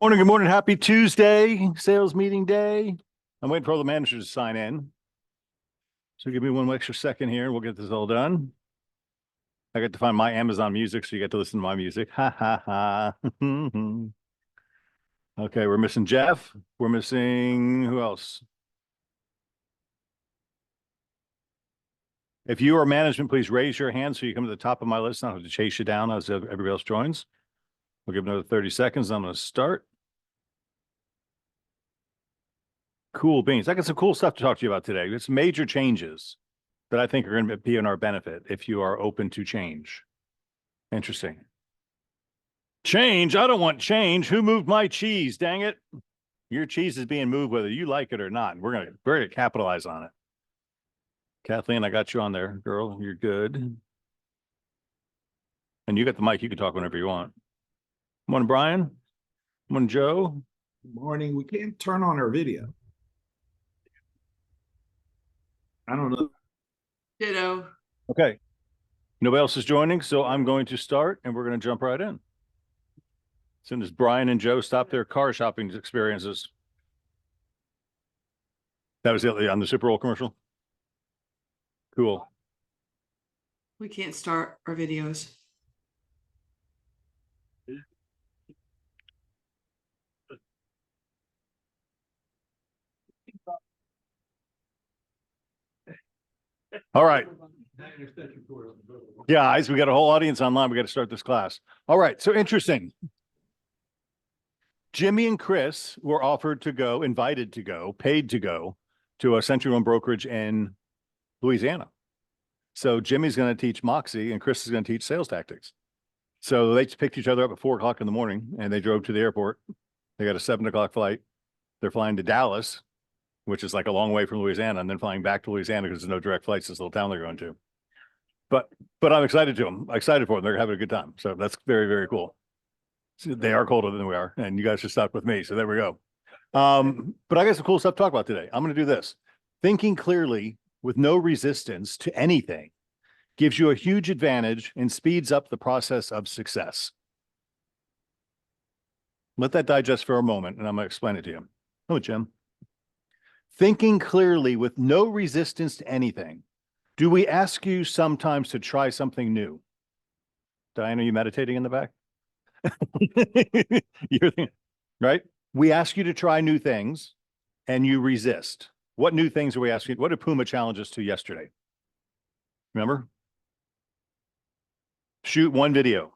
Morning, good morning. Happy Tuesday, sales meeting day. I'm waiting for all the managers to sign in. So give me one extra second here and we'll get this all done. I get to find my Amazon music, so you get to listen to my music. Ha ha ha. Okay, we're missing Jeff. We're missing who else? If you are management, please raise your hand so you come to the top of my list. I don't have to chase you down as everybody else joins. We'll give another 30 seconds. I'm going to start. Cool beans. I got some cool stuff to talk to you about today. It's major changes that I think are going to be in our benefit if you are open to change. Interesting. Change? I don't want change. Who moved my cheese? Dang it. Your cheese is being moved whether you like it or not. And we're gonna capitalize on it. Kathleen, I got you on there, girl. You're good. And you got the mic. You can talk whenever you want. Morning, Brian. Morning, Joe. Good morning. We can't turn on our video. I don't know. Ditto. Okay. Nobody else is joining, so I'm going to start and we're going to jump right in. As soon as Brian and Joe stop their car shopping experiences. That was it on the Super Bowl commercial? Cool. We can't start our videos. All right. Yeah, guys, we got a whole audience online. We got to start this class. All right. So interesting. Jimmy and Chris were invited to go, paid to go to a Century One brokerage in Louisiana. So Jimmy's going to teach Moxie and Chris is going to teach sales tactics. So they picked each other up at 4 o'clock in the morning and they drove to the airport. They got a 7 o'clock flight. They're flying to Dallas, which is like a long way from Louisiana, and then flying back to Louisiana because there's no direct flights to this little town they're going to. But I'm excited for them. They're having a good time. So that's very, very cool. So they are colder than we are, and you guys should stop with me. So there we go. But I got some cool stuff to talk about today. I'm going to do this. Thinking clearly with no resistance to anything gives you a huge advantage and speeds up the process of success. Let that digest for a moment, and I'm going to explain it to you. Oh, Jim. Thinking clearly with no resistance to anything. Do we ask you sometimes to try something new? Diana, are you meditating in the back? You're thinking, right? We ask you to try new things and you resist. What new things are we asking? What did Puma challenge us to yesterday? Remember? Shoot one video.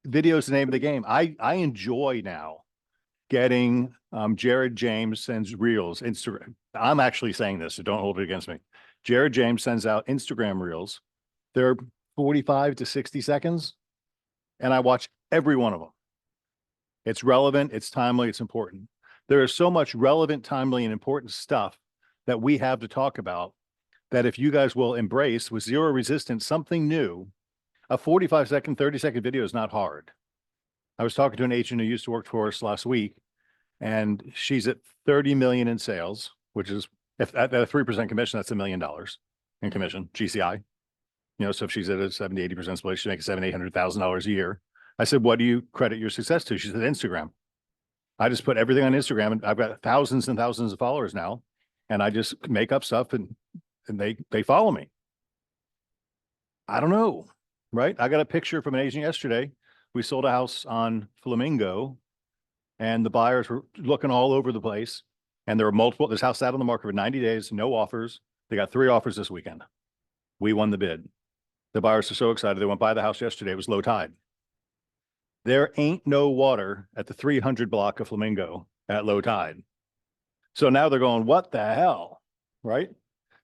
Video is the name of the game. I enjoy now getting Jared James sends reels, Instagram. I'm actually saying this, so don't hold it against me. Jared James sends out Instagram reels. They're 45 to 60 seconds, and I watch every one of them. It's relevant, it's timely, it's important. There is so much relevant, timely, and important stuff that we have to talk about that if you guys will embrace with zero resistance something new, a 45-second, 30-second video is not hard. I was talking to an agent who used to work for us last week, and she's at 30 million in sales, which is if at a 3% commission, that's $1 million in commission, GCI. You know, so if she's at a 70, 80% split, she's making $700,000-800,000 a year. I said, what do you credit your success to? She said, Instagram. I just put everything on Instagram, and I've got thousands and thousands of followers now, and I just make up stuff and they follow me. I don't know, right? I got a picture from an agent yesterday. We sold a house on Flamingo, and the buyers were looking all over the place. And there were multiple, this house sat on the market for 90 days, no offers. They got 3 offers this weekend. We won the bid. The buyers are so excited. They went by the house yesterday. It was low tide. There ain't no water at the 300 block of Flamingo at low tide. So now they're going, what the hell, right?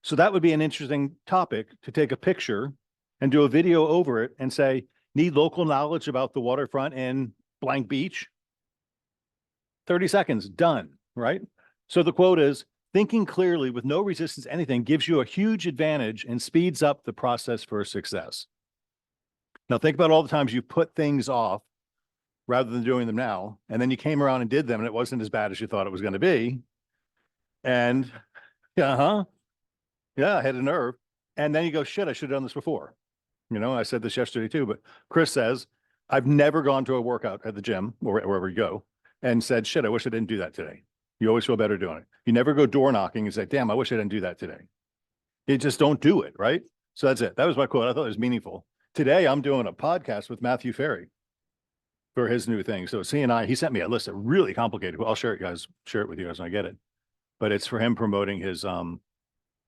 So that would be an interesting topic to take a picture and do a video over it and say, need local knowledge about the waterfront in blank beach? 30 seconds, done, right? So the quote is, thinking clearly with no resistance to anything gives you a huge advantage and speeds up the process for success. Now think about all the times you put things off rather than doing them now, and then you came around and did them and it wasn't as bad as you thought it was going to be. And yeah, I had a nerve. And then you go, shit, I should have done this before. You know, I said this yesterday too, but Chris says, I've never gone to a workout at the gym or wherever you go and said, shit, I wish I didn't do that today. You always feel better doing it. You never go door knocking and say, damn, I wish I didn't do that today. You just don't do it, right? So that's it. That was my quote. I thought it was meaningful. Today, I'm doing a podcast with Matthew Ferry for his new thing. So he sent me a list of really complicated. I'll share it with you guys when I get it. But it's for him promoting his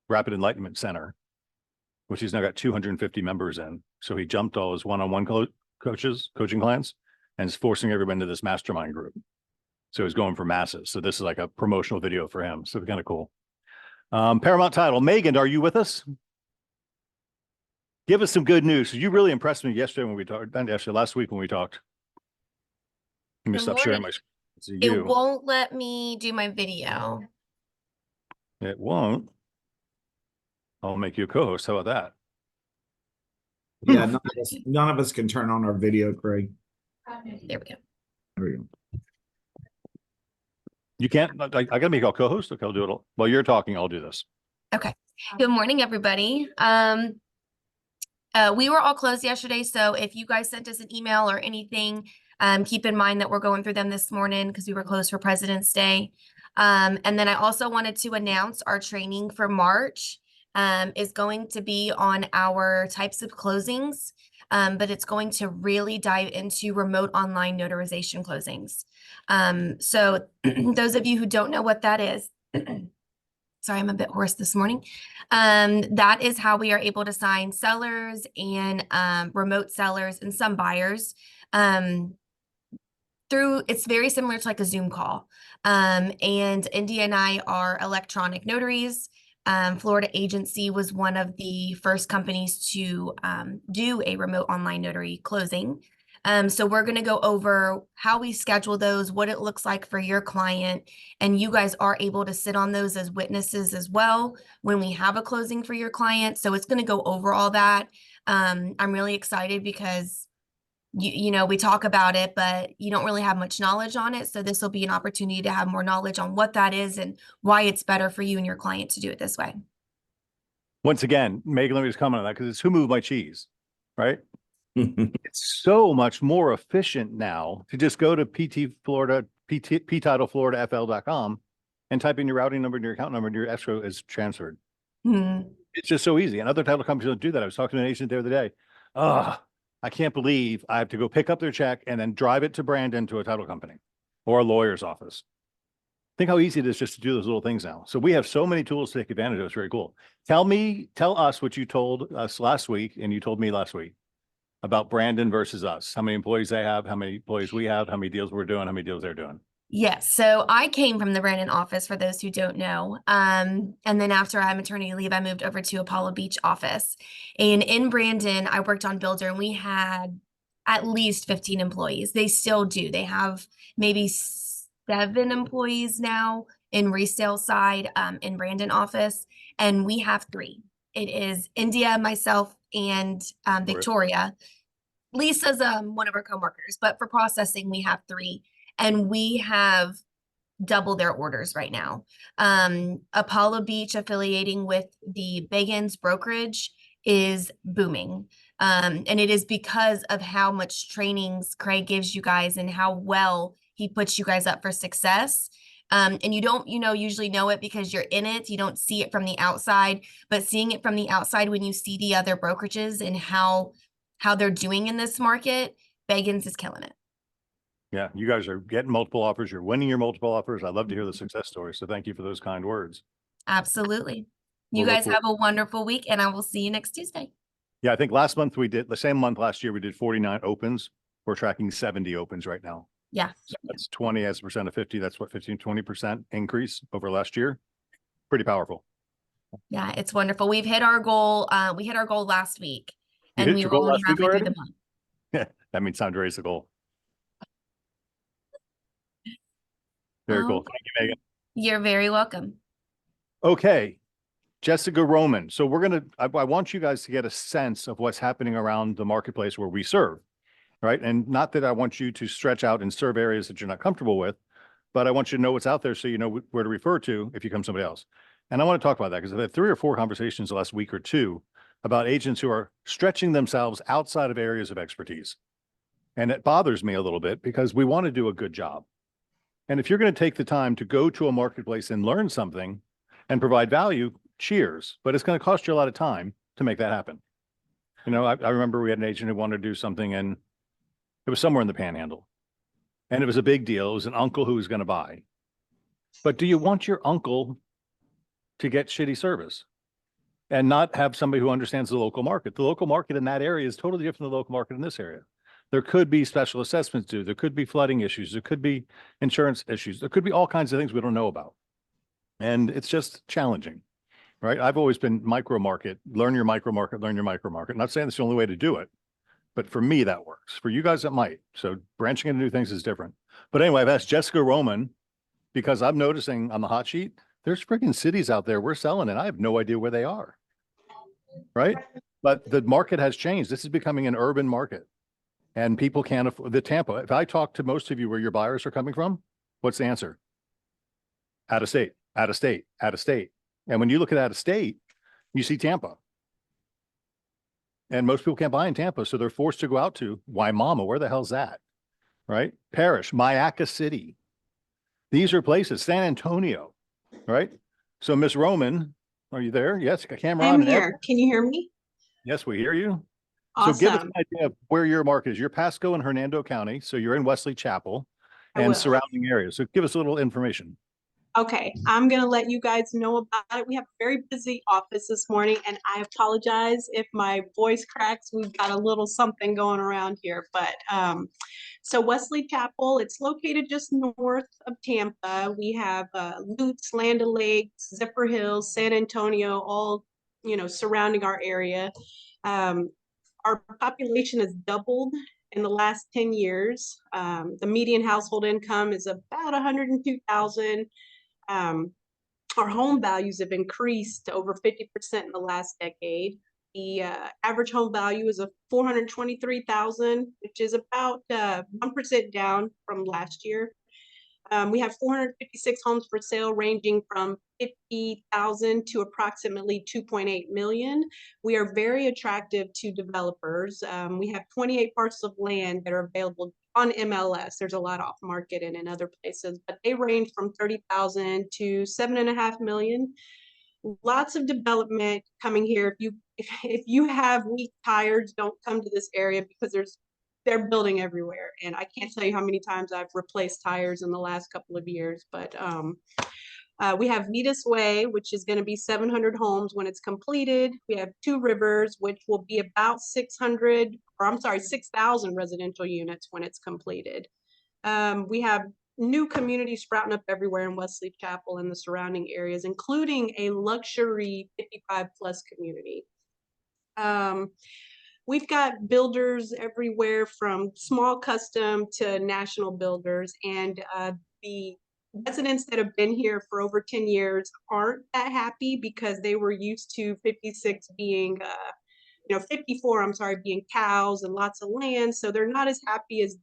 Rapid Enlightenment Center, which he's now got 250 members in. So he jumped all his one-on-one coaching clients and is forcing everyone into this mastermind group. So he's going for masses. So this is like a promotional video for him. So kind of cool. Paramount Title. Megan, are you with us? Give us some good news. You really impressed me yesterday when we talked, actually last week when we talked. Let me Good stop sharing morning. my screen. It won't let me do my video. It won't. I'll make you a co-host. How about that? Yeah, none of us can turn on our video, Craig. There we go. There we go. You can't, I gotta make you a co-host. Okay, I'll do it all. While you're talking, I'll do this. Okay. Good morning, everybody. We were all closed yesterday, so if you guys sent us an email or anything, keep in mind that we're going through them this morning because we were closed for President's Day. And then I also wanted to announce our training for March is going to be on our types of closings, but it's going to really dive into remote online notarization closings. So those of you who don't know what that is, sorry, I'm a bit hoarse this morning. That is how we are able to sign sellers and remote sellers and some buyers through, it's very similar to like a Zoom call. And India and I are electronic notaries. Florida Agency was one of the first companies to do a remote online notary closing. So we're going to go over how we schedule those, what it looks like for your client, and you guys are able to sit on those as witnesses as well when we have a closing for your client. So it's going to go over all that. I'm really excited because you know, we talk about it, but you don't really have much knowledge on it. So this will be an opportunity to have more knowledge on what that is and why it's better for you and your client to do it this way. Once again, Megan, let me just comment on that because it's who moved my cheese, right? It's so much more efficient now to just go to ptitlefloridafl.com and type in your routing number and your account number and your escrow is transferred. It's just so easy. And other title companies don't do that. I was talking to an agent the other day. I can't believe I have to go pick up their check and then drive it to Brandon to a title company or a lawyer's office. Think how easy it is just to do those little things now. So we have so many tools to take advantage of. It's very cool. Tell us what you told us last week and you told me last week about Brandon versus us. How many employees they have, how many employees we have, how many deals we're doing, how many deals they're doing. Yes. So I came from the Brandon office for those who don't know. And then after I had maternity leave, I moved over to Apollo Beach office. And in Brandon, I worked on Builder and we had at least 15 employees. They still do. They have maybe 7 employees now in resale side in Brandon office. And we have 3. It is India, myself, and Victoria. Lisa's one of our coworkers, but for processing, we have 3. And we have double their orders right now. Apollo Beach affiliating with the Bagans brokerage is booming. And it is because of how much trainings Craig gives you guys and how well he puts you guys up for success. And you don't, usually know it because you're in it. You don't see it from the outside, but seeing it from the outside when you see the other brokerages and how they're doing in this market, Bagans is killing it. Yeah, you guys are getting multiple offers. You're winning your multiple offers. I love to hear the success stories. So thank you for those kind words. Absolutely. You We'll guys have a wonderful week and I will see you next Tuesday. Yeah, I think last month the same month last year, we did 49 opens. We're tracking 70 opens right now. Yeah. So that's 20 as a percent of 50. That's what 20% increase over last year. Pretty powerful. Yeah, it's wonderful. We've hit our goal. We hit our goal last week You and hit we your were goal only last week halfway through already? the month. That means time to raise the goal. Very cool. Thank you, Megan. You're very welcome. Okay. Jessica Roman. So I want you guys to get a sense of what's happening around the marketplace where we serve, right? And not that I want you to stretch out and serve areas that you're not comfortable with, but I want you to know what's out there so you know where to refer to if you come somebody else. And I want to talk about that because I've had 3 or 4 conversations the last week or 2 about agents who are stretching themselves outside of areas of expertise. And it bothers me a little bit because we want to do a good job. And if you're going to take the time to go to a marketplace and learn something and provide value, cheers. But it's going to cost you a lot of time to make that happen. You know, I remember we had an agent who wanted to do something and it was somewhere in the Panhandle. And it was a big deal. It was an uncle who was going to buy. But do you want your uncle to get shitty service and not have somebody who understands the local market? The local market in that area is totally different than the local market in this area. There could be special assessments due. There could be flooding issues. There could be insurance issues. There could be all kinds of things we don't know about. And it's just challenging, right? I've always been micro market, learn your micro market, learn your micro market. I'm not saying that's the only way to do it, but for me, that works. For you guys, it might. So branching into new things is different. But anyway, I've asked Jessica Roman because I'm noticing on the hot sheet, there's freaking cities out there we're selling and I have no idea where they are, right? But the market has changed. This is becoming an urban market and people can't afford the Tampa. If I talk to most of you where your buyers are coming from, what's the answer? Out of state, out of state, out of state. And when you look at out of state, you see Tampa. And most people can't buy in Tampa, so they're forced to go out to Waimama. Where the hell's that? Right? Parrish, Mayaca City. These are places, San Antonio, right? So Miss Roman, are you there? Yes, camera on. I'm and here. Can you hear me? Yes, we hear you. So give us an Awesome. idea of where your market is. You're Pasco and Hernando County, so you're in Wesley Chapel I and will. surrounding areas. So give us a little information. Okay, I'm gonna let you guys know about it. We have a very busy office this morning, and I apologize if my voice cracks. We've got a little something going around here, but so Wesley Chapel, it's located just north of Tampa. We have Lutz, Land O'Lakes, Zephyr Hills, San Antonio, all surrounding our area. Our population has doubled in the last 10 years. The median household income is about 102,000. Our home values have increased to over 50% in the last decade. The average home value is a 423,000, which is about 1% down from last year. We have 456 homes for sale, ranging from 50,000 to approximately 2.8 million. We are very attractive to developers. We have 28 parcels of land that are available on MLS. There's a lot off market and in other places, but they range from 30,000 to 7.5 million. Lots of development coming here. If you have weak tires, don't come to this area because they're building everywhere. And I can't tell you how many times I've replaced tires in the last couple of years, but we have Vetus Way, which is going to be 700 homes when it's completed. We have Two Rivers, which will be about 6,000 residential units when it's completed. We have new communities sprouting up everywhere in Wesley Chapel and the surrounding areas, including a luxury 55 plus community. We've got builders everywhere from small custom to national builders, and the residents that have been here for over 10 years aren't that happy because they were used to 56 being 54, I'm sorry, being cows and lots of land. So they're not as happy as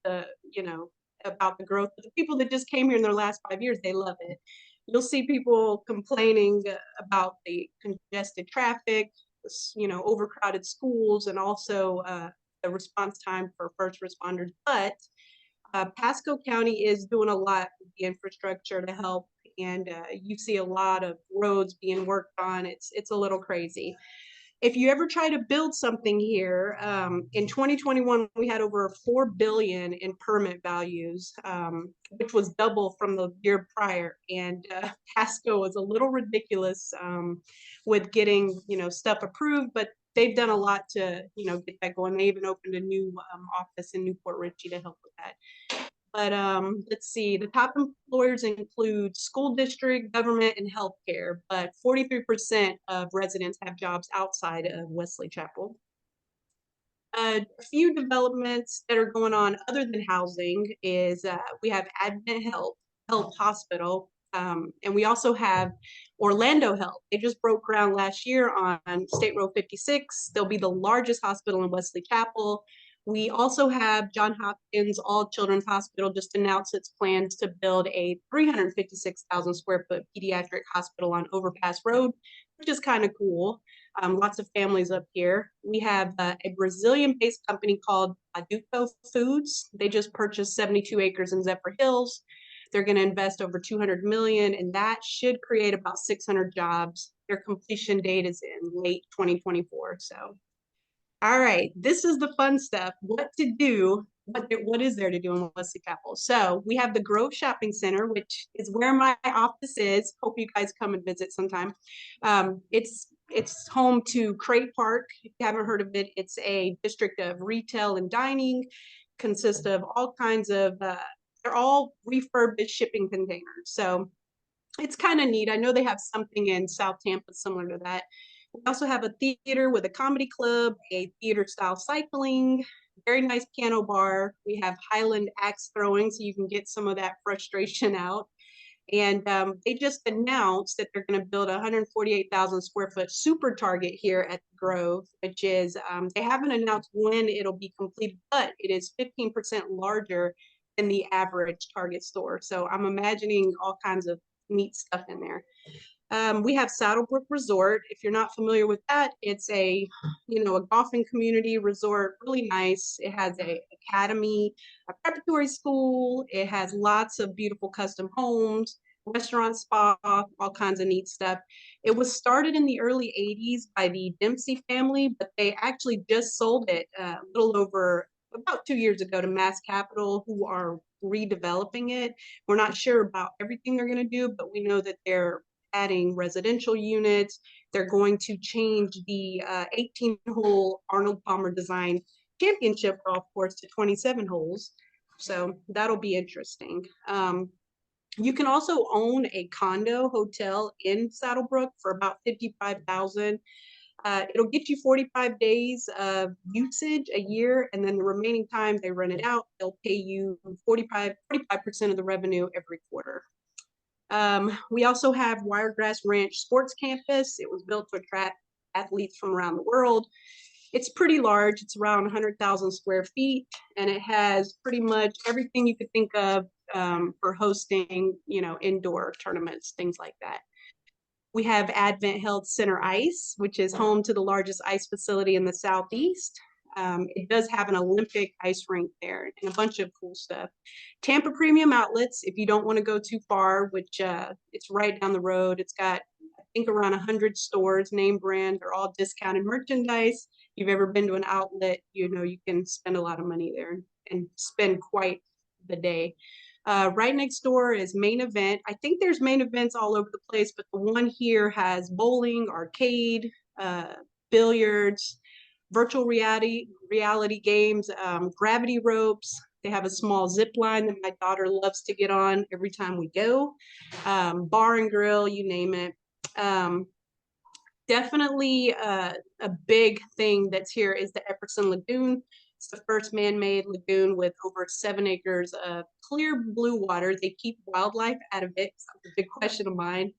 about the growth. But the people that just came here in their last 5 years, they love it. You'll see people complaining about the congested traffic, overcrowded schools, and also the response time for first responders. But Pasco County is doing a lot with the infrastructure to help, and you see a lot of roads being worked on. It's a little crazy. If you ever try to build something here, in 2021, we had over $4 billion in permit values, which was double from the year prior. And Pasco was a little ridiculous with getting, stuff approved, but they've done a lot to, get that going. They even opened a new office in Newport Richey to help with that. But let's see, the top employers include school district, government, and healthcare, but 43% of residents have jobs outside of Wesley Chapel. A few developments that are going on other than housing is we have Advent Health Hospital, and we also have Orlando Health. They just broke ground last year on State Road 56. They'll be the largest hospital in Wesley Chapel. We also have Johns Hopkins All Children's Hospital just announced its plans to build a 356,000 square foot pediatric hospital on Overpass Road, which is kind of cool. Lots of families up here. We have a Brazilian-based company called Duco Foods. They just purchased 72 acres in Zephyr Hills. They're going to invest over 200 million, and that should create about 600 jobs. Their completion date is in late 2024. So, all right, this is the fun stuff. What to do? What is there to do in Wesley Chapel? So we have the Grove Shopping Center, which is where my office is. Hope you guys come and visit sometime. It's home to Crate Park. If you haven't heard of it, it's a district of retail and dining, consists of all kinds of, they're all refurbished shipping containers. So it's kind of neat. I know they have something in South Tampa similar to that. We also have a theater with a comedy club, a theater style cycling, very nice piano bar. We have Highland axe throwing, so you can get some of that frustration out. And they just announced that they're going to build a 148,000 square foot super Target here at the Grove, which is, they haven't announced when it'll be completed, but it is 15% larger than the average Target store. So I'm imagining all kinds of neat stuff in there. We have Saddlebrook Resort. If you're not familiar with that, it's a golfing community resort, really nice. It has a academy, a preparatory school. It has lots of beautiful custom homes, restaurant, spa, all kinds of neat stuff. It was started in the early 80s by the Dempsey family, but they actually just sold it a little over about 2 years ago to Mass Capital, who are redeveloping it. We're not sure about everything they're going to do, but we know that they're adding residential units. They're going to change the 18-hole Arnold Palmer Design Championship golf course to 27 holes. So that'll be interesting. You can also own a condo hotel in Saddlebrook for about $55,000. It'll get you 45 days of usage a year, and then the remaining time they rent it out, they'll pay you 45% of the revenue every quarter. We also have Wiregrass Ranch Sports Campus. It was built to attract athletes from around the world. It's pretty large. It's around 100,000 square feet, and it has pretty much everything you could think of for hosting, indoor tournaments, things like that. We have Advent Health Center Ice, which is home to the largest ice facility in the Southeast. It does have an Olympic ice rink there and a bunch of cool stuff. Tampa Premium Outlets, if you don't want to go too far, which it's right down the road. It's got, I think, around 100 stores, name brand. They're all discounted merchandise. If you've ever been to an outlet, you can spend a lot of money there and spend quite the day. Right next door is Main Event. I think there's Main Events all over the place, but the one here has bowling, arcade, billiards, virtual reality games, gravity ropes. They have a small zip line that my daughter loves to get on every time we go. Bar and grill, you name it. Definitely a big thing that's here is the Epperson Lagoon. It's the first man-made lagoon with over 7 acres of clear blue water. They keep wildlife out of it. It's a big question of mine.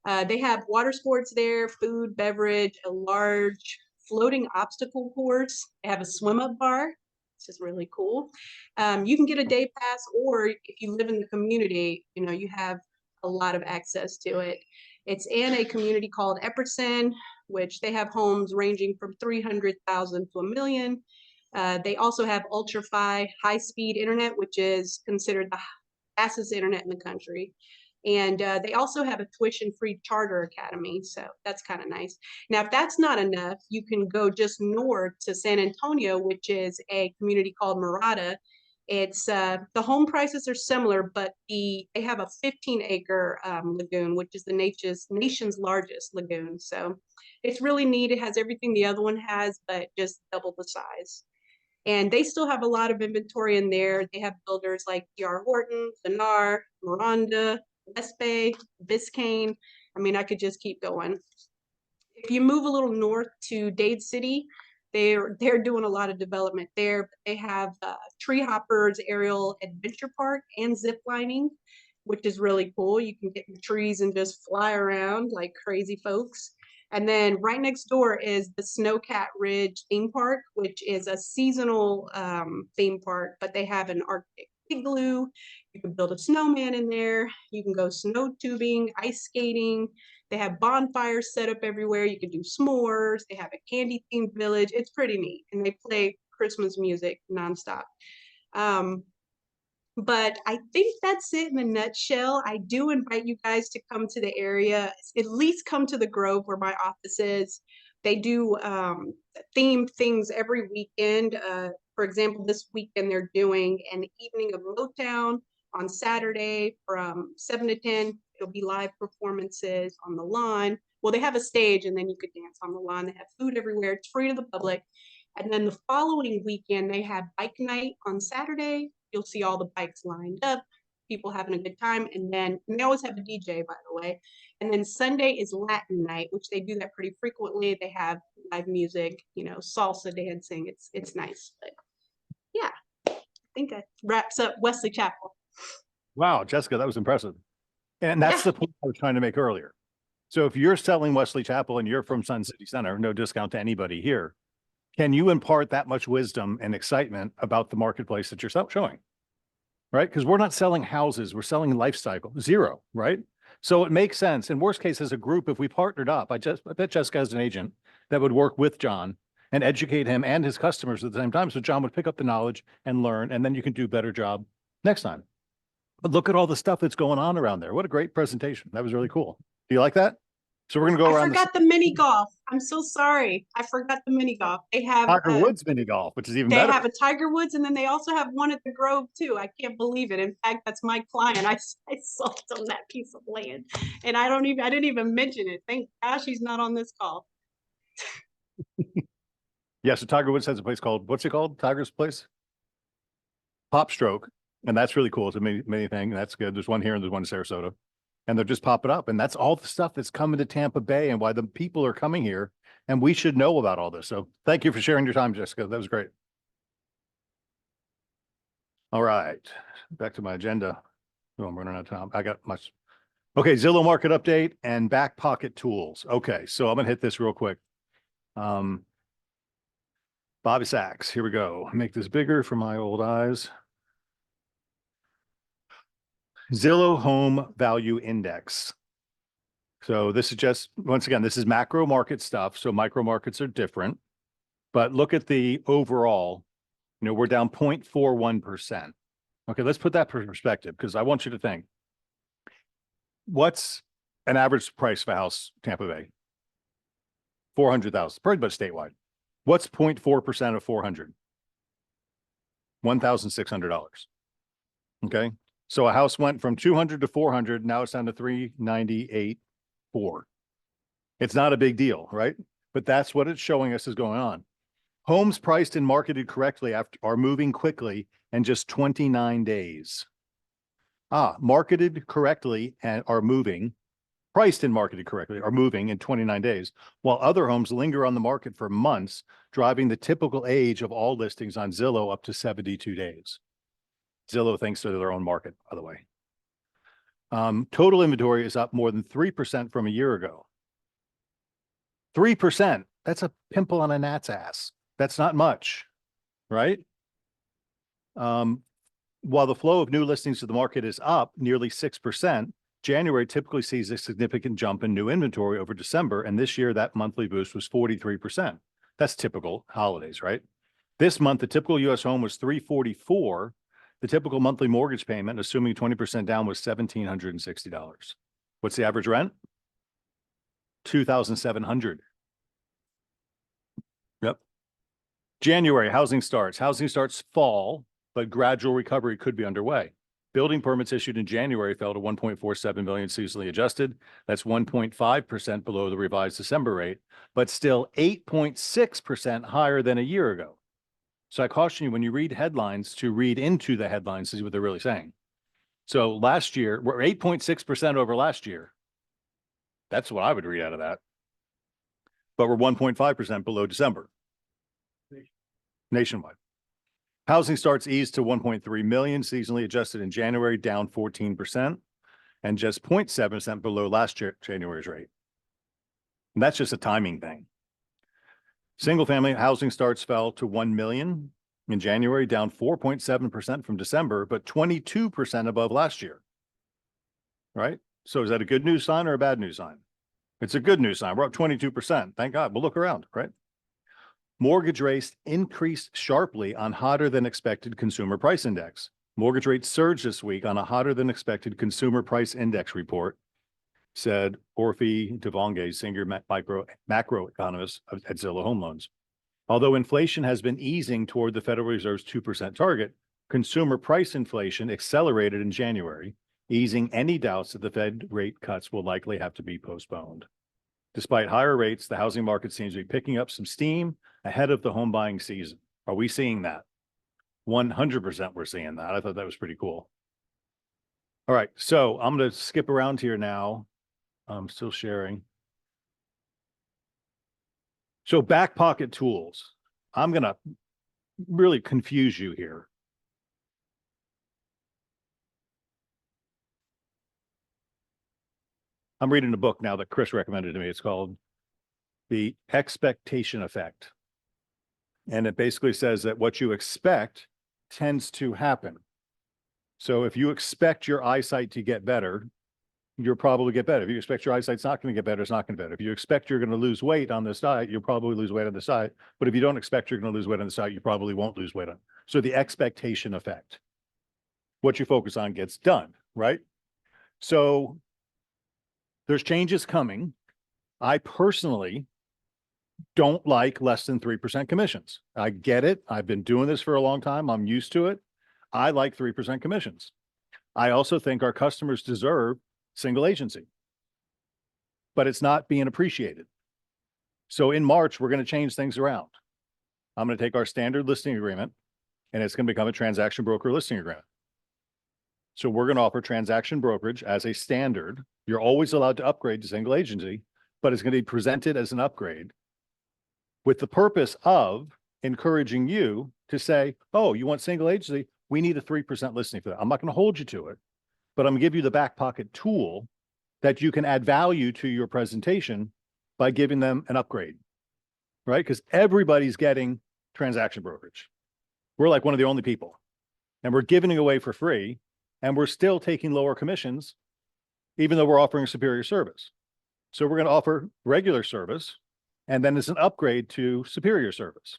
They have water sports there, food, beverage, a large floating obstacle course. They have a swim-up bar, which is really cool. You can get a day pass, or if you live in the community, you have a lot of access to it. It's in a community called Epperson, which they have homes ranging from 300,000 to 1 million. They also have ultra-fi high-speed internet, which is considered the fastest internet in the country. And they also have a tuition-free charter academy, so that's kind of nice. Now, if that's not enough, you can go just north to San Antonio, which is a community called Murata. It's the home prices are similar, but they have a 15-acre lagoon, which is the nation's largest lagoon. So it's really neat. It has everything the other one has, but just double the size. And they still have a lot of inventory in there. They have builders like D.R. Horton, Lennar, Miranda, West Bay, Biscayne. I mean, I could just keep going. If you move a little north to Dade City, they're doing a lot of development there. But they have Tree Hoppers Aerial Adventure Park and zip lining, which is really cool. You can get in the trees and just fly around like crazy folks. And then right next door is the Snowcat Ridge theme park, which is a seasonal theme park, but they have an Arctic igloo. You can build a snowman in there. You can go snow tubing, ice skating. They have bonfires set up everywhere. You can do s'mores. They have a candy themed village. It's pretty neat. And they play Christmas music nonstop. But I think that's it in a nutshell. I do invite you guys to come to the area, at least come to the Grove where my office is. They do themed things every weekend. For example, this weekend they're doing an evening of Motown on Saturday from 7 to 10. It'll be live performances on the lawn. Well, they have a stage and then you could dance on the lawn. They have food everywhere. It's free to the public. And then the following weekend, they have bike night on Saturday. You'll see all the bikes lined up, people having a good time. And they always have a DJ, by the way. And then Sunday is Latin night, which they do that pretty frequently. They have live music, salsa dancing. It's nice. But yeah, I think that wraps up Wesley Chapel. Wow, Jessica, that was impressive. And that's the point I was trying to make earlier. So if you're selling Wesley Chapel and you're from Sun City Center, no discount to anybody here, can you impart that much wisdom and excitement about the marketplace that you're showing? Right? Because we're not selling houses, we're selling life cycle, zero, right? So it makes sense. In worst case, as a group, if we partnered up, I bet Jessica has an agent that would work with John and educate him and his customers at the same time. So John would pick up the knowledge and learn, and then you can do a better job next time. But look at all the stuff that's going on around there. What a great presentation. That was really cool. Do you like that? So we're going to go around. I forgot the mini golf. I'm so sorry. I forgot the mini golf. They have Tiger Woods mini golf, which is even they better. have a Tiger Woods, and then they also have one at the Grove too. I can't believe it. In fact, that's my client. I sold him that piece of land, and I didn't even mention it. Thank gosh he's not on this call. Yeah, so Tiger Woods has a place called, what's it called? Tiger's place? Pop Stroke. And that's really cool. It's a mini thing. That's good. There's one here and there's one in Sarasota. And they'll just pop it up. And that's all the stuff that's coming to Tampa Bay and why the people are coming here. And we should know about all this. So thank you for sharing your time, Jessica. That was great. All right. Back to my agenda. Oh, I'm running out of time. I got much. Okay. Zillow market update and back pocket tools. Okay. So I'm going to hit this real quick. Bobby Sachs. Here we go. Make this bigger for my old eyes. Zillow Home Value Index. So this is just, once again, this is macro market stuff. So micro markets are different, but look at the overall, we're down 0.41%. Okay, let's put that in perspective because I want you to think, what's an average price of a house, Tampa Bay? 400,000, pretty much statewide. What's 0.4% of 400? $1,600. Okay. So a house went from 200 to 400. Now it's down to 398.4. It's not a big deal, right? But that's what it's showing us is going on. Homes priced and marketed correctly are moving quickly in just 29 days. Marketed correctly and are moving, priced and marketed correctly are moving in 29 days, while other homes linger on the market for months, driving the typical age of all listings on Zillow up to 72 days. Zillow thinks they're their own market, by the way. Total inventory is up more than 3% from a year ago. 3%. That's a pimple on a gnat's ass. That's not much, right? While the flow of new listings to the market is up nearly 6%, January typically sees a significant jump in new inventory over December, and this year that monthly boost was 43%. That's typical holidays, right? This month, the typical U.S. home was $344. The typical monthly mortgage payment, assuming 20% down, was $1,760. What's the average rent? $2,700. Yep. January, housing starts. Housing starts fall, but gradual recovery could be underway. Building permits issued in January fell to 1.47 million seasonally adjusted. That's 1.5% below the revised December rate, but still 8.6% higher than a year ago. So I caution you when you read headlines to read into the headlines to see what they're really saying. So last year, we're 8.6% over last year. That's what I would read out of that. But we're 1.5% below December. Nationwide. Housing starts eased to 1.3 million seasonally adjusted in January, down 14%, and just 0.7% below last year, January's rate. And that's just a timing thing. Single family housing starts fell to 1 million in January, down 4.7% from December, but 22% above last year. Right? So is that a good news sign or a bad news sign? It's a good news sign. We're up 22%. Thank God. But look around, right? Mortgage rates increased sharply on hotter than expected consumer price index. Mortgage rates surged this week on a hotter than expected consumer price index report, said Orphe Devonge, senior macro economist at Zillow Home Loans. Although inflation has been easing toward the Federal Reserve's 2% target, consumer price inflation accelerated in January, easing any doubts that the Fed rate cuts will likely have to be postponed. Despite higher rates, the housing market seems to be picking up some steam ahead of the home buying season. Are we seeing that? 100% we're seeing that. I thought that was pretty cool. All right, so I'm going to skip around here now. I'm still sharing. So back pocket tools. I'm going to really confuse you here. I'm reading a book now that Chris recommended to me. It's called The Expectation Effect. And it basically says that what you expect tends to happen. So if you expect your eyesight to get better, you'll probably get better. If you expect your eyesight's not going to get better, it's not going to get better. If you expect you're going to lose weight on this diet, you'll probably lose weight on this diet. But if you don't expect you're going to lose weight on this diet, you probably won't lose weight on. So the expectation effect. What you focus on gets done, right? So there's changes coming. I personally don't like less than 3% commissions. I get it. I've been doing this for a long time. I'm used to it. I like 3% commissions. I also think our customers deserve single agency, but it's not being appreciated. So in March, we're going to change things around. I'm going to take our standard listing agreement and it's going to become a transaction broker listing agreement. So we're going to offer transaction brokerage as a standard. You're always allowed to upgrade to single agency, but it's going to be presented as an upgrade with the purpose of encouraging you to say, oh, you want single agency? We need a 3% listing for that. I'm not going to hold you to it, but I'm going to give you the back pocket tool that you can add value to your presentation by giving them an upgrade, right? Because everybody's getting transaction brokerage. We're like one of the only people, and we're giving it away for free, and we're still taking lower commissions, even though we're offering superior service. So we're going to offer regular service, and then it's an upgrade to superior service,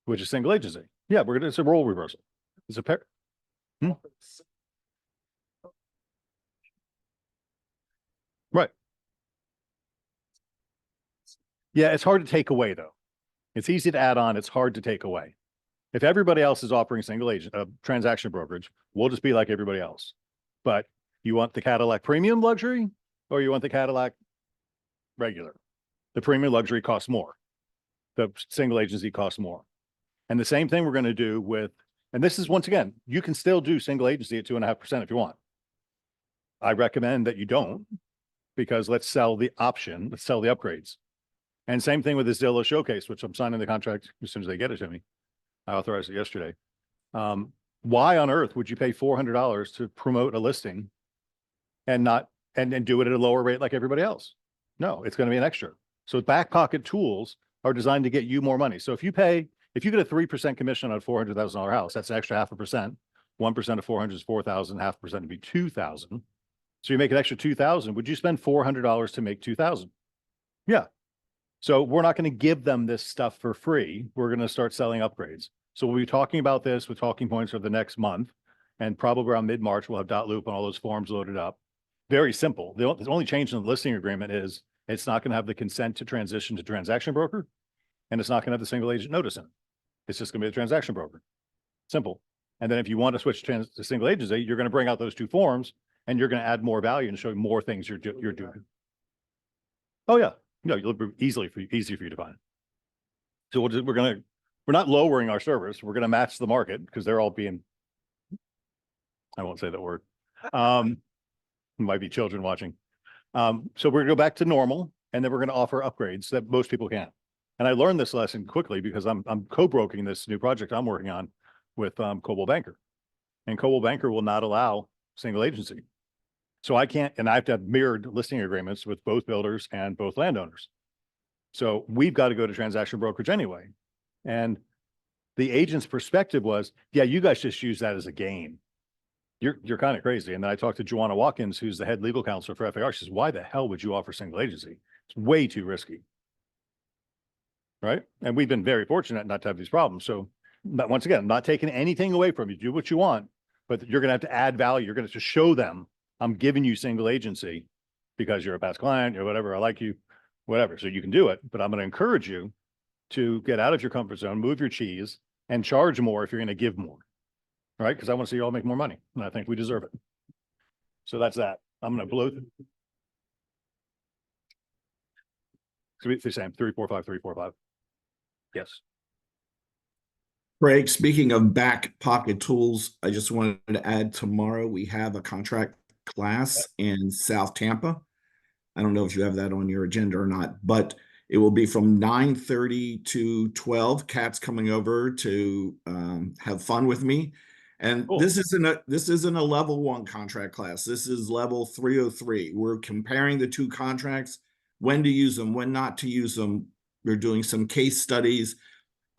which is single agency. Yeah, it's a role reversal. It's a pair. Right. Yeah, it's hard to take away though. It's easy to add on. It's hard to take away. If everybody else is offering single agent transaction brokerage, we'll just be like everybody else. But you want the Cadillac premium luxury or you want the Cadillac regular? The premium luxury costs more. The single agency costs more. And the same thing we're going to do with, and this is once again, you can still do single agency at 2.5% if you want. I recommend that you don't, because let's sell the option, let's sell the upgrades. And same thing with the Zillow Showcase, which I'm signing the contract as soon as they get it to me. I authorized it yesterday. Why on earth would you pay $400 to promote a listing and not and do it at a lower rate like everybody else? No, it's going to be an extra. So back pocket tools are designed to get you more money. So if you get a 3% commission on a $400,000 house, that's an extra 0.5%. 1% of 400 is 4,000, 0.5% would be 2,000. So you make an extra 2,000. Would you spend $400 to make 2,000? Yeah. So we're not going to give them this stuff for free. We're going to start selling upgrades. So we'll be talking about this with talking points for the next month, and probably around mid-March, we'll have dot loop and all those forms loaded up. Very simple. The only change in the listing agreement is it's not going to have the consent to transition to transaction broker, and it's not going to have the single agent notice in it. It's just going to be a transaction broker. Simple. And then if you want to switch to single agency, you're going to bring out those two forms and you're going to add more value and show more things you're doing. Oh yeah. No, it'll be easy for you to find. So we're not lowering our service. We're going to match the market because they're all being, I won't say that word. Might be children watching. So we're going to go back to normal, and then we're going to offer upgrades that most people can't. And I learned this lesson quickly because I'm co-broking this new project I'm working on with Coldwell Banker, and Coldwell Banker will not allow single agency. So I can't, and I have to have mirrored listing agreements with both builders and both landowners. So we've got to go to transaction brokerage anyway. And the agent's perspective was, yeah, you guys just use that as a game. You're kind of crazy. And then I talked to Joanna Watkins, who's the head legal counsel for FAR. She says, why the hell would you offer single agency? It's way too risky. Right. And we've been very fortunate not to have these problems. So but once again, I'm not taking anything away from you. Do what you want, but you're going to have to add value. You're going to show them I'm giving you single agency because you're a past client or whatever. I like you, whatever. So you can do it, but I'm going to encourage you to get out of your comfort zone, move your cheese, and charge more if you're going to give more. Right? Because I want to see you all make more money, and I think we deserve it. So that's that. I'm going to blow. So we say 345, 345. Yes. Craig, speaking of back pocket tools, I just wanted to add tomorrow we have a contract class in South Tampa. I don't know if you have that on your agenda or not, but it will be from 9:30 to 12. Kat's coming over to have fun with me. And Cool. this isn't a level 1 contract class. This is level 303. We're comparing the two contracts, when to use them, when not to use them. We're doing some case studies,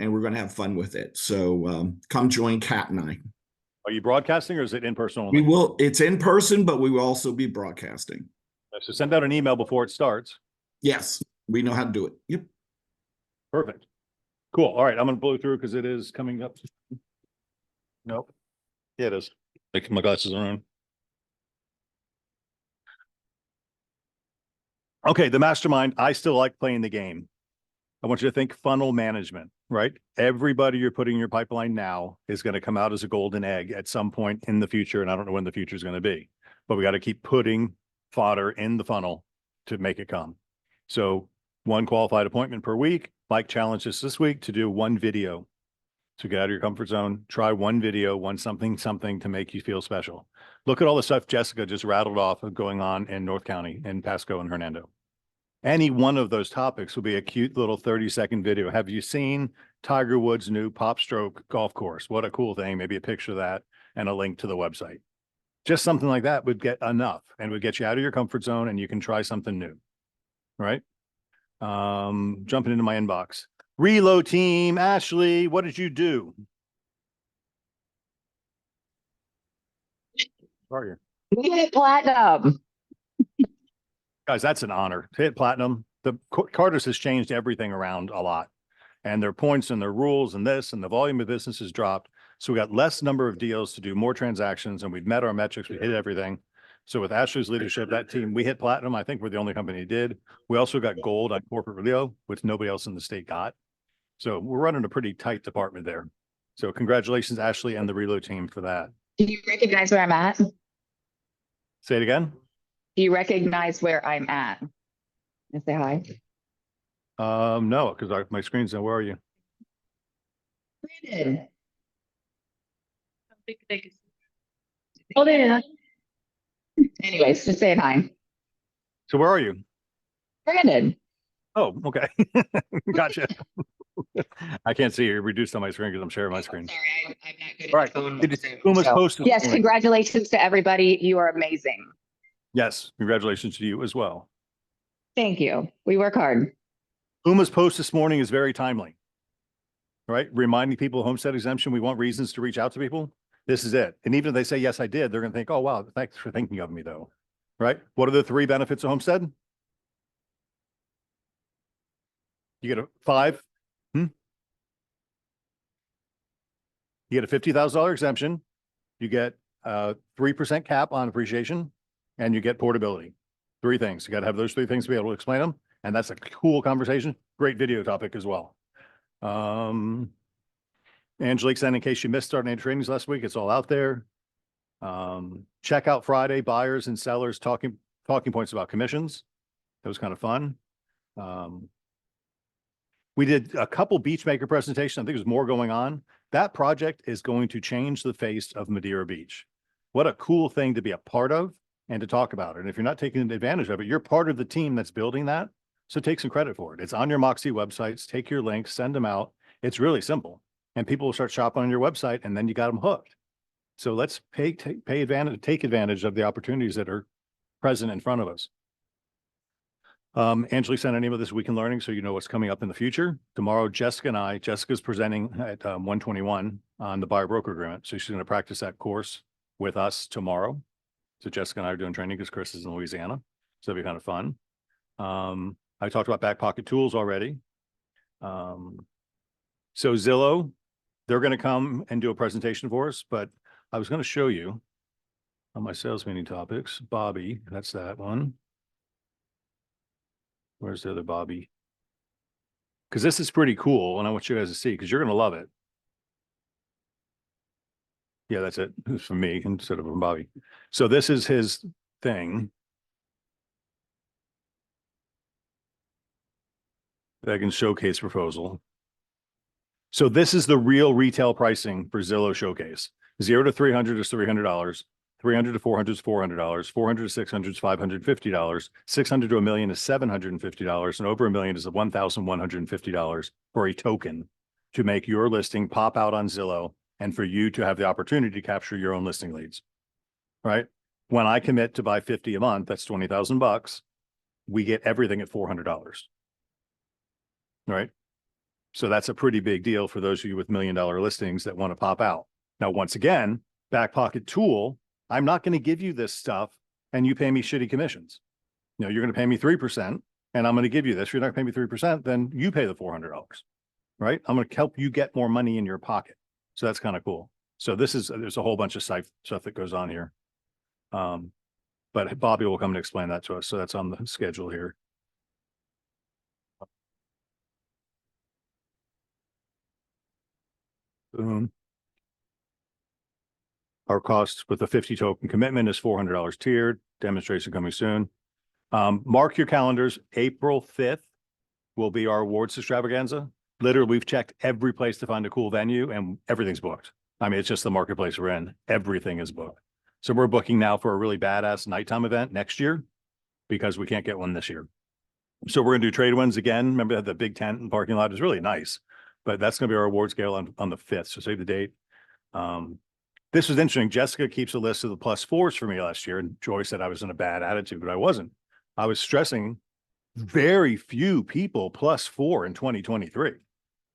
and we're going to have fun with it. So come join Kat and I. Are you broadcasting or is it in person We only? will. It's in person, but we will also be broadcasting. So send out an email before it starts. Yes, we know how to do it. Yep. Perfect. Cool. All right. I'm going to blow through because it is coming up. Nope. Yeah, it is. Making my glasses on. Okay. The mastermind. I still like playing the game. I want you to think funnel management, right? Everybody you're putting in your pipeline now is going to come out as a golden egg at some point in the future. And I don't know when the future is going to be, but we got to keep putting fodder in the funnel to make it come. So 1 qualified appointment per week. Mike challenged us this week to do 1 video. So get out of your comfort zone, try 1 video, 1 something to make you feel special. Look at all the stuff Jessica just rattled off of going on in North County, in Pasco and Hernando. Any one of those topics will be a cute little 30-second video. Have you seen Tiger Woods' new Pop Stroke golf course? What a cool thing. Maybe a picture of that and a link to the website. Just something like that would get enough and would get you out of your comfort zone and you can try something new, right? Jumping into my inbox. Reload team, Ashley, what did you do? Where are you? We hit platinum. Guys, that's an honor to hit platinum. The Carter's has changed everything around a lot, and their points and their rules and this and the volume of business has dropped. So we got less number of deals to do more transactions, and we've met our metrics. We hit everything. So with Ashley's leadership, that team, we hit platinum. I think we're the only company that did. We also got gold on corporate Leo, which nobody else in the state got. So we're running a pretty tight department there. So congratulations, Ashley and the Reload team for that. Do you recognize where I'm at? Say it again. Do you recognize where I'm at? And say hi. No, because my screen's there. Where are you? Brandon. Hold in. Anyways, just saying hi. So where are you? Brandon. Oh, okay. Gotcha. I can't see you. Reduced on my screen because I'm sharing my screen. Sorry, I'm not good at All right. the phone. Did you Zoom, who was so- posted? Yes, congratulations to everybody. You are amazing. Yes, congratulations to you as well. Thank you. We work hard. Uma's post this morning is very timely, right? Reminding people of homestead exemption. We want reasons to reach out to people. This is it. And even if they say, yes, I did, they're going to think, oh, wow, thanks for thinking of me though, right? What are the 3 benefits of homestead? You get a 5. You get a $50,000 exemption. You get a 3% cap on appreciation, and you get portability. 3 things. You got to have those 3 things to be able to explain them. And that's a cool conversation. Great video topic as well. Angelique said, in case you missed our trainings last week, it's all out there. Checkout Friday, buyers and sellers talking points about commissions. That was kind of fun. We did a couple Beachmaker presentations. I think there's more going on. That project is going to change the face of Madeira Beach. What a cool thing to be a part of and to talk about it. And if you're not taking advantage of it, you're part of the team that's building that. So take some credit for it. It's on your Moxie websites. Take your links, send them out. It's really simple. And people will start shopping on your website and then you got them hooked. So let's take advantage of the opportunities that are present in front of us. Angelique sent an email this week in learning, so you know what's coming up in the future. Tomorrow, Jessica's presenting at 121 on the buyer broker agreement. So she's going to practice that course with us tomorrow. So Jessica and I are doing training because Chris is in Louisiana. So it'll be kind of fun. I talked about back pocket tools already. So Zillow, they're going to come and do a presentation for us, but I was going to show you on my sales meeting topics, Bobby, that's that one. Where's the other Bobby? Because this is pretty cool, and I want you guys to see, because you're going to love it. Yeah, that's it. It's from me instead of from Bobby. So this is his thing. That I can showcase proposal. So this is the real retail pricing for Zillow Showcase. 0 to 300 is $300. 300 to 400 is $400. 400 to 600 is $550. 600 to $1 million is $750. And over $1 million is $1,150 for a token to make your listing pop out on Zillow and for you to have the opportunity to capture your own listing leads. Right? When I commit to buy 50 a month, that's $20,000. We get everything at $400. Right? So that's a pretty big deal for those of you with $1 million listings that want to pop out. Now, once again, back pocket tool, I'm not going to give you this stuff and you pay me shitty commissions. You know, you're going to pay me 3% and I'm going to give you this. You're not going to pay me 3%, then you pay the $400, right? I'm going to help you get more money in your pocket. So that's kind of cool. So there's a whole bunch of stuff that goes on here. But Bobby will come and explain that to us. So that's on the schedule here. Boom. Our cost with the 50 token commitment is $400 tiered. Demonstration coming soon. Mark your calendars. April 5th will be our awards extravaganza. Literally, we've checked every place to find a cool venue and everything's booked. I mean, it's just the marketplace we're in. Everything is booked. So we're booking now for a really badass nighttime event next year because we can't get one this year. So we're going to do trade winds again. Remember the big tent and parking lot is really nice, but that's going to be our awards gala on the 5th. So save the date. This was interesting. Jessica keeps a list of the +4s for me last year. And Joy said I was in a bad attitude, but I wasn't. I was stressing very few people +4 in 2023.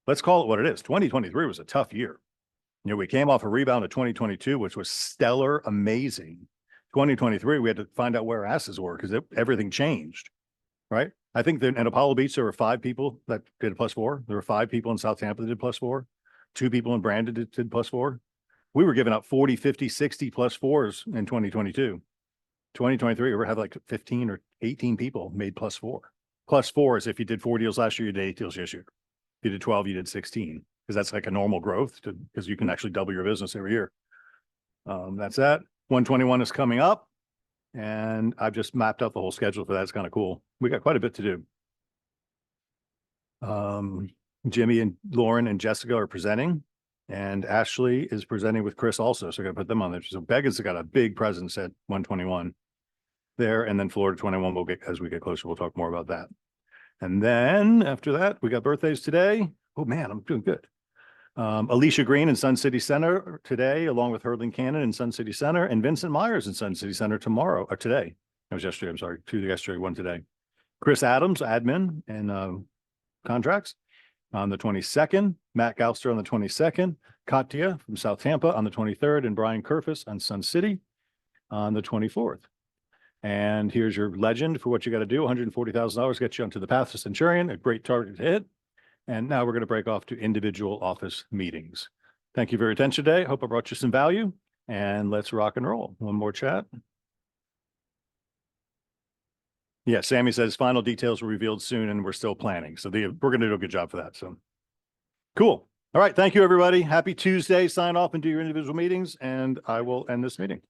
Let's call it what it is. 2023 was a tough year. You know, we came off a rebound of 2022, which was stellar, amazing. 2023, we had to find out where our asses were because everything changed, right? I think that in Apollo Beach, there were 5 people that did a +4. There were 5 people in South Tampa that did +4. 2 people in Brandon did +4. We were giving out 40, 50, 60 +4s in 2022. 2023, we had like 15 or 18 people made +4. +4 is if you did 4 deals last year, you did 8 deals this year. If you did 12, you did 16, because that's like a normal growth because you can actually double your business every year. That's that. 121 is coming up and I've just mapped out the whole schedule for that. It's kind of cool. We got quite a bit to do. Jimmy and Lauren and Jessica are presenting. And Ashley is presenting with Chris also. So I got to put them on there. So Beggins got a big presence at 121 there. And then Florida 21, we'll get, as we get closer, we'll talk more about that. And then after that, we got birthdays today. Oh man, I'm doing good. Alicia Green in Sun City Center today, along with Hurling Cannon in Sun City Center and Vincent Myers in Sun City Center tomorrow or today. It was yesterday. I'm sorry. 2 yesterday, 1 today. Chris Adams, admin and contracts. On the 22nd, Matt Gouster on the 22nd, Katya from South Tampa on the 23rd, and Brian Kerfus on Sun City on the 24th. And here's your legend for what you got to do. $140,000 gets you onto the path to Centurion, a great target to hit. And now we're going to break off to individual office meetings. Thank you for your attention today. Hope I brought you some value, and let's rock and roll. One more chat. Yeah, Sammy says final details were revealed soon and we're still planning. So we're going to do a good job for that. So cool. All right. Thank you, everybody. Happy Tuesday. Sign off and do your individual meetings, and I will end this meeting.